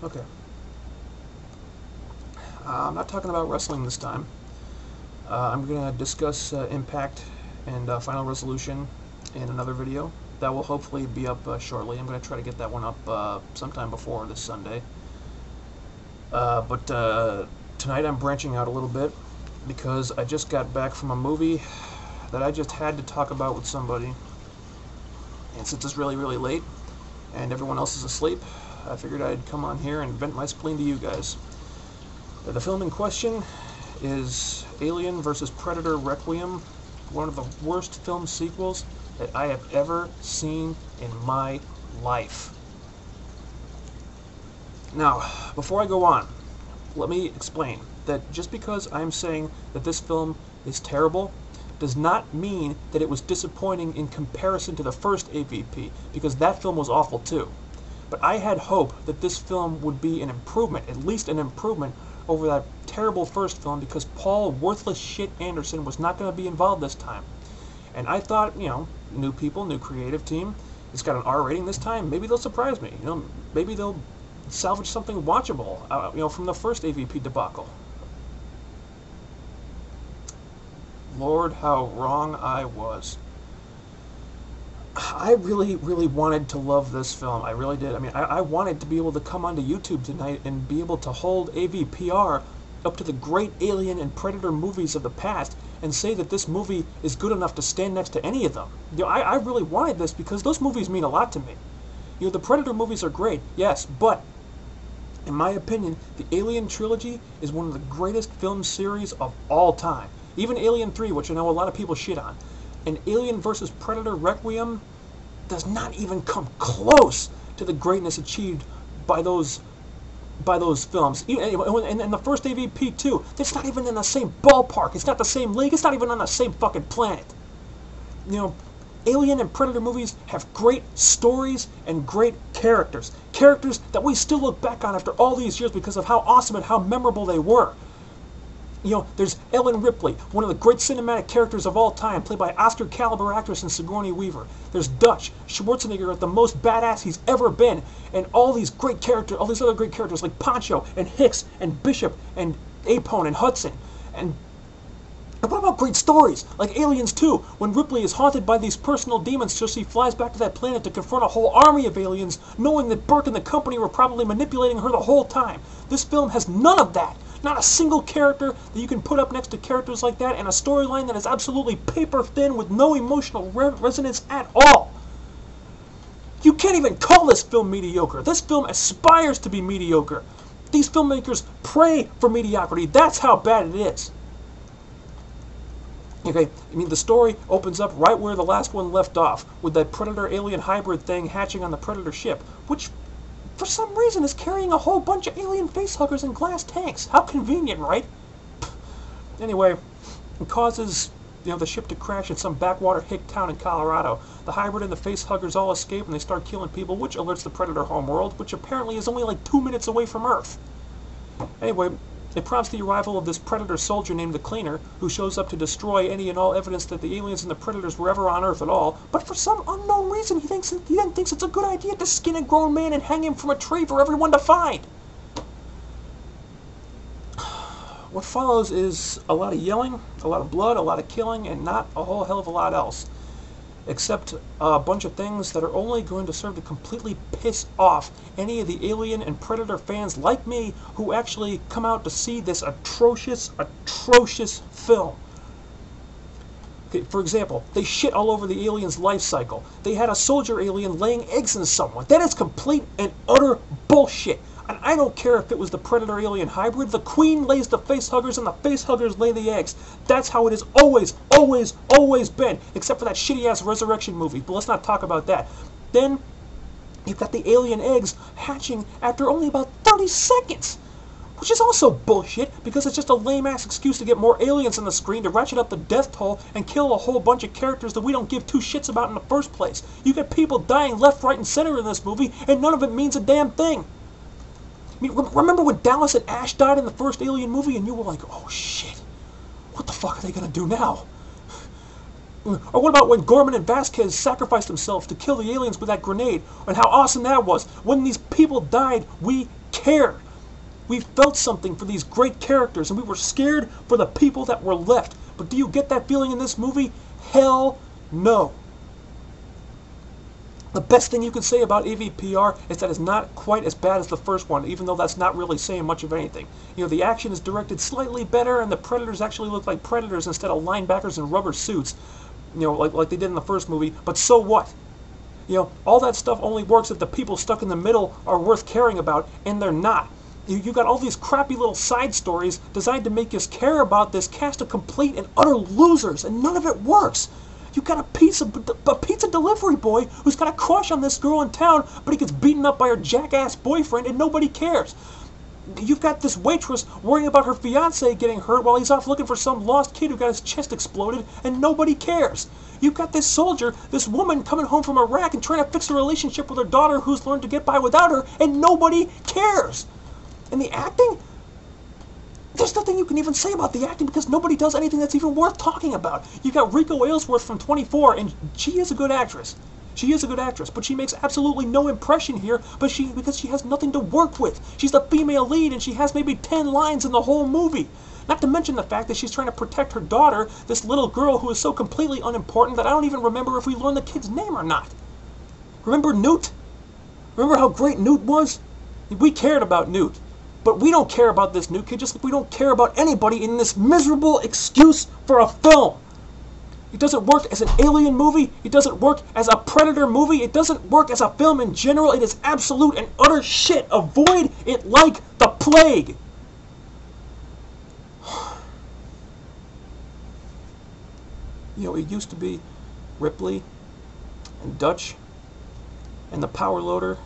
Okay. I'm not talking about wrestling this time. I'm going to discuss Impact and Final Resolution in another video. That will hopefully be up shortly. I'm going to try to get that one up sometime before this Sunday. But tonight I'm branching out a little bit because I just got back from a movie that I just had to talk about with somebody. And since it's really, really late and everyone else is asleep, I figured I'd come on here and vent my spleen to you guys. The film in question is Alien vs. Predator Requiem, one of the worst film sequels that I have ever seen in my life. Now, before I go on, let me explain that just because I'm saying that this film is terrible does not mean that it was disappointing in comparison to the first AvP, because that film was awful too. But I had hope that this film would be an improvement, at least an improvement, over that terrible first film, because Paul worthless shit Anderson was not going to be involved this time. And I thought, new people, new creative team, it's got an R rating this time, maybe they'll surprise me. Maybe they'll salvage something watchable, from the first AvP debacle. Lord, how wrong I was. I really, really wanted to love this film. I really did. I mean, I wanted to be able to come onto YouTube tonight and be able to hold AvPR up to the great Alien and Predator movies of the past and say that this movie is good enough to stand next to any of them. I really wanted this because those movies mean a lot to me. The Predator movies are great, yes, but in my opinion, the Alien trilogy is one of the greatest film series of all time. Even Alien 3, which I know a lot of people shit on. And Alien vs. Predator Requiem does not even come close to the greatness achieved by those films. And the first AvP too, it's not even in the same ballpark. It's not the same league. It's not even on the same fucking planet. Alien and Predator movies have great stories and great characters. Characters that we still look back on after all these years because of how awesome and how memorable they were. There's Ellen Ripley, one of the great cinematic characters of all time, played by Oscar-caliber actress in Sigourney Weaver. There's Dutch, Schwarzenegger, the most badass he's ever been, and all these great characters, all these other great characters like Poncho and Hicks and Bishop and Apone and Hudson. And what about great stories like Aliens 2, when Ripley is haunted by these personal demons so she flies back to that planet to confront a whole army of aliens, knowing that Burke and the company were probably manipulating her the whole time. This film has none of that. Not a single character that you can put up next to characters like that, and a storyline that is absolutely paper thin with no emotional resonance at all. You can't even call this film mediocre. This film aspires to be mediocre. These filmmakers pray for mediocrity. That's how bad it is. Okay, the story opens up right where the last one left off, with that Predator-Alien hybrid thing hatching on the Predator ship, which for some reason is carrying a whole bunch of alien facehuggers in glass tanks. How convenient, right? Anyway, it causes the ship to crash in some backwater hick town in Colorado. The hybrid and the facehuggers all escape and they start killing people, which alerts the Predator homeworld, which apparently is only like 2 minutes away from Earth. Anyway, it prompts the arrival of this Predator soldier named the Cleaner, who shows up to destroy any and all evidence that the aliens and the Predators were ever on Earth at all, but for some unknown reason he then thinks it's a good idea to skin a grown man and hang him from a tree for everyone to find. What follows is a lot of yelling, a lot of blood, a lot of killing, and not a whole hell of a lot else. Except a bunch of things that are only going to serve to completely piss off any of the Alien and Predator fans like me who actually come out to see this atrocious, atrocious film. Okay, for example, they shit all over the alien's life cycle. They had a soldier alien laying eggs in someone. That is complete and utter bullshit. And I don't care if it was the Predator-Alien hybrid. The queen lays the facehuggers and the facehuggers lay the eggs. That's how it has always, always, always been. Except for that shitty-ass Resurrection movie. But let's not talk about that. Then, you've got the alien eggs hatching after only about 30 seconds. Which is also bullshit, because it's just a lame-ass excuse to get more aliens on the screen to ratchet up the death toll and kill a whole bunch of characters that we don't give two shits about in the first place. You get people dying left, right, and center in this movie, and none of it means a damn thing. Remember when Dallas and Ash died in the first Alien movie and you were like, oh shit, what the fuck are they going to do now? Or what about when Gorman and Vasquez sacrificed themselves to kill the aliens with that grenade, and how awesome that was? When these people died, we cared. We felt something for these great characters, and we were scared for the people that were left. But do you get that feeling in this movie? Hell no. The best thing you can say about AvPR is that it's not quite as bad as the first one, even though that's not really saying much of anything. You know, the action is directed slightly better, and the Predators actually look like Predators instead of linebackers in rubber suits, you know, like they did in the first movie. But so what? You know, all that stuff only works if the people stuck in the middle are worth caring about, and they're not. You got all these crappy little side stories designed to make us care about this cast of complete and utter losers, and none of it works. You got a pizza delivery boy who's got a crush on this girl in town, but he gets beaten up by her jackass boyfriend and nobody cares. You've got this waitress worrying about her fiance getting hurt while he's off looking for some lost kid who got his chest exploded and nobody cares. You've got this soldier, this woman coming home from Iraq and trying to fix a relationship with her daughter who's learned to get by without her, and nobody cares. And the acting? There's nothing you can even say about the acting because nobody does anything that's even worth talking about. You got Rico Aylesworth from 24, and she is a good actress. She is a good actress, but she makes absolutely no impression here because she has nothing to work with. She's the female lead, and she has maybe 10 lines in the whole movie. Not to mention the fact that she's trying to protect her daughter, this little girl who is so completely unimportant that I don't even remember if we learned the kid's name or not. Remember Newt? Remember how great Newt was? We cared about Newt. But we don't care about this new kid, just like we don't care about anybody in this miserable excuse for a film. It doesn't work as an Alien movie. It doesn't work as a Predator movie. It doesn't work as a film in general. It is absolute and utter shit. Avoid it like the plague. You know, it used to be Ripley and Dutch and the Power Loader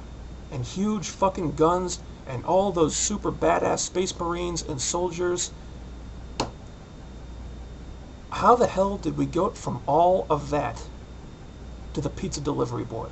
and huge fucking guns and all those super badass space marines and soldiers. How the hell did we go from all of that to the pizza delivery boy?